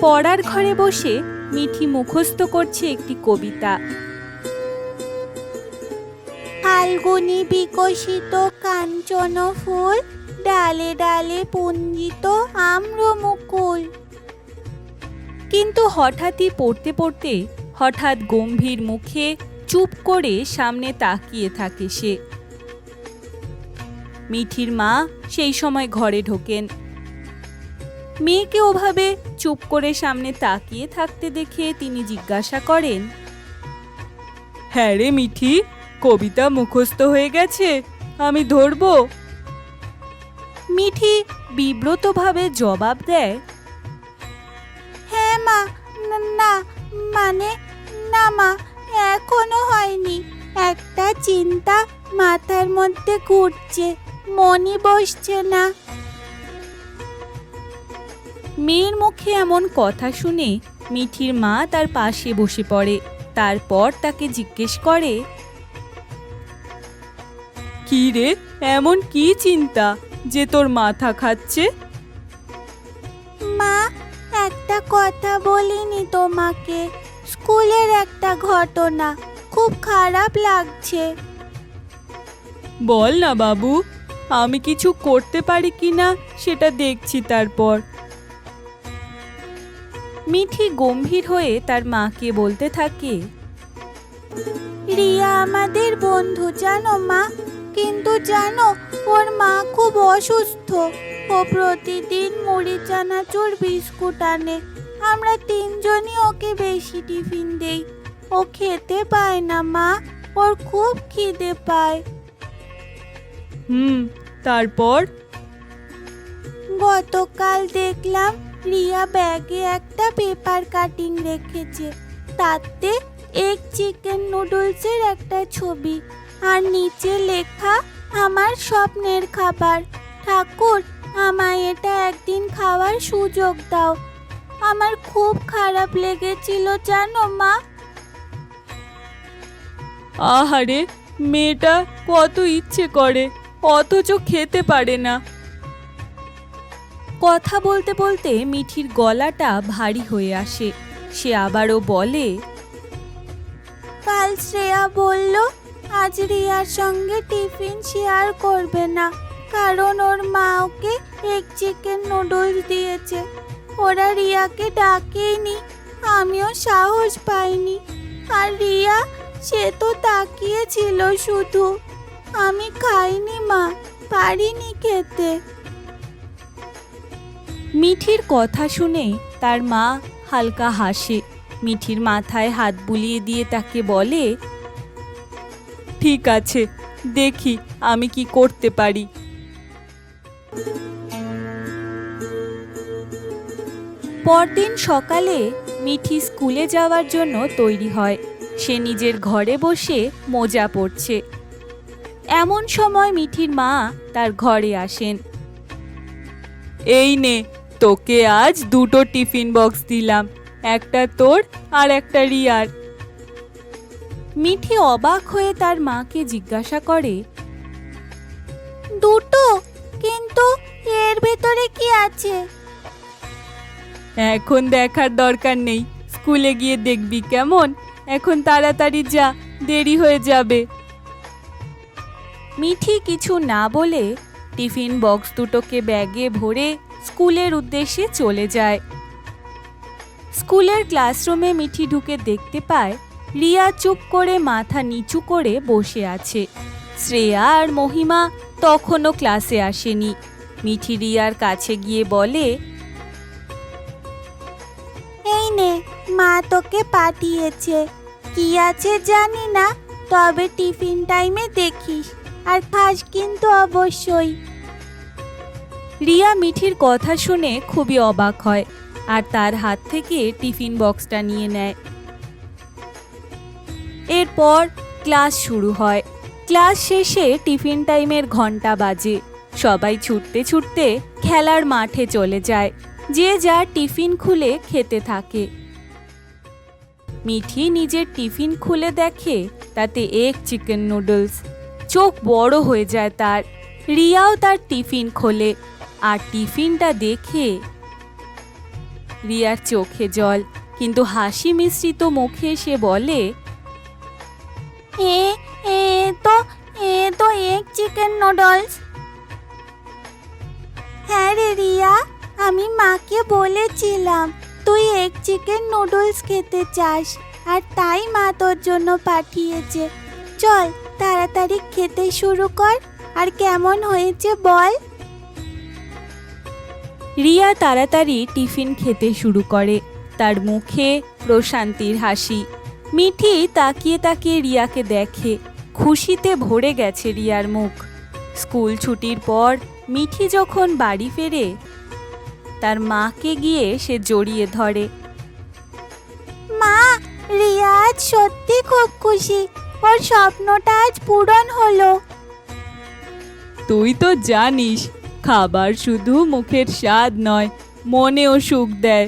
পড়ার ঘরে বসে মিঠি মুখস্থ করছে একটি কবিতা। ফাল্গুনি বিকশিত কাঞ্চন ফুল, ডালে ডালে পুঞ্জিত আম্র মুকুল। কিন্তু হঠাৎই পড়তে পড়তে হঠাৎ গম্ভীর মুখে চুপ করে সামনে তাকিয়ে থাকে সে। মিঠির মা সেই সময় ঘরে ঢোকেন। মেয়েকে ওভাবে চুপ করে সামনে তাকিয়ে থাকতে দেখে তিনি জিজ্ঞাসা করেন, হ্যাঁ রে মিঠি, কবিতা মুখস্থ হয়ে গেছে, আমি ধরবো? মিঠি বিব্রতভাবে জবাব দেয়, হ্যাঁ মা, না মানে না মা, এখনো হয়নি। একটা চিন্তা মাথার মধ্যে ঘুরছে, মনই বসছে না। মেয়ের মুখে এমন কথা শুনে মিঠির মা তার পাশে বসে পড়ে। তারপর তাকে জিজ্ঞেস করে, কি রে, এমন কি চিন্তা যে তোর মাথা খাচ্ছে? মা, একটা কথা বলিনি তোমাকে, স্কুলের একটা ঘটনা, খুব খারাপ লাগছে। বল না বাবু, আমি কিছু করতে পারি কিনা সেটা দেখছি তারপর। মিঠি গম্ভীর হয়ে তার মাকে বলতে থাকে, রিয়া আমাদের বন্ধু জানো মা, কিন্তু জানো ওর মা খুব অসুস্থ। ও প্রতিদিন মুড়ি চানাচুর বিস্কুট আনে, আমরা তিনজনই ওকে বেশি টিফিন দেই। ও খেতে পায় না মা, ওর খুব খিদে পায়। তারপর? গতকাল দেখলাম রিয়া ব্যাগে একটা পেপার কাটিং রেখেছে, তাতে এক চিকেন নুডলসের একটা ছবি, আর নিচে লেখা আমার স্বপ্নের খাবার। ঠাকুর, আমায় এটা একদিন খাওয়ার সুযোগ দাও। আমার খুব খারাপ লেগেছিল জানো মা। আহারে, মেয়েটা কত ইচ্ছে করে অথচ খেতে পারে না। কথা বলতে বলতে মিঠির গলাটা ভারী হয়ে আসে। সে আবারও বলে, কাল শ্রেয়া বলল আজ রিয়ার সঙ্গে টিফিন শেয়ার করবে না, কারণ ওর মা ওকে এক চিকেন নুডলস দিয়েছে। ওরা রিয়াকে ডাকেনি, আমিও সাহস পাইনি। আর রিয়া, সে তো তাকিয়েছিল শুধু। আমি খাইনি মা, পারিনি খেতে। মিঠির কথা শুনে তার মা হালকা হাসে। মিঠির মাথায় হাত বুলিয়ে দিয়ে তাকে বলে, ঠিক আছে, দেখি আমি কি করতে পারি। পরদিন সকালে মিঠি স্কুলে যাওয়ার জন্য তৈরি হয়। সে নিজের ঘরে বসে মোজা পরছে। এমন সময় মিঠির মা তার ঘরে আসেন। এই নে, তোকে আজ দুটো টিফিন বক্স দিলাম, একটা তোর আর একটা রিয়ার। মিঠি অবাক হয়ে তার মাকে জিজ্ঞাসা করে, দুটো? কিন্তু এর ভেতরে কি আছে? এখন দেখার দরকার নেই, স্কুলে গিয়ে দেখবি কেমন। এখন তাড়াতাড়ি যা, দেরি হয়ে যাবে। মিঠি কিছু না বলে টিফিন বক্স দুটোকে ব্যাগে ভরে স্কুলের উদ্দেশ্যে চলে যায়। স্কুলের ক্লাসরুমে মিঠি ঢুকে দেখতে পায় রিয়া চুপ করে মাথা নিচু করে বসে আছে। শ্রেয়া আর মহিমা তখনও ক্লাসে আসেনি। মিঠি রিয়ার কাছে গিয়ে বলে, এই নে, মা তোকে পাঠিয়েছে। কি আছে জানি না, তবে টিফিন টাইমে দেখিস, আর খাস কিন্তু অবশ্যই। রিয়া মিঠির কথা শুনে খুবই অবাক হয় আর তার হাত থেকে টিফিন বক্সটা নিয়ে নেয়। এরপর ক্লাস শুরু হয়। ক্লাস শেষে টিফিন টাইমের ঘন্টা বাজে। সবাই ছুটতে ছুটতে খেলার মাঠে চলে যায়। যে যার টিফিন খুলে খেতে থাকে। মিঠি নিজের টিফিন খুলে দেখে তাতে এক চিকেন নুডলস। চোখ বড় হয়ে যায় তার। রিয়াও তার টিফিন খোলে আর টিফিনটা দেখে রিয়ার চোখে জল, কিন্তু হাসি মিশ্রিত মুখে সে বলে, এ এ তো এ তো এগ চিকেন নুডলস। হ্যাঁ রে রিয়া, আমি মাকে বলেছিলাম তুই এগ চিকেন নুডলস খেতে চাস, আর তাই মা তোর জন্য পাঠিয়েছে। চল তাড়াতাড়ি খেতে শুরু কর, আর কেমন হয়েছে বল। রিয়া তাড়াতাড়ি টিফিন খেতে শুরু করে, তার মুখে প্রশান্তির হাসি। মিঠি তাকিয়ে তাকিয়ে রিয়াকে দেখে, খুশিতে ভরে গেছে রিয়ার মুখ। স্কুল ছুটির পর মিঠি যখন বাড়ি ফেরে, তার মাকে গিয়ে সে জড়িয়ে ধরে। মা, রিয়া আজ সত্যি খুব খুশি, ওর স্বপ্নটা আজ পূরণ হলো। তুই তো জানিস, খাবার শুধু মুখের স্বাদ নয়, মনেও সুখ দেয়।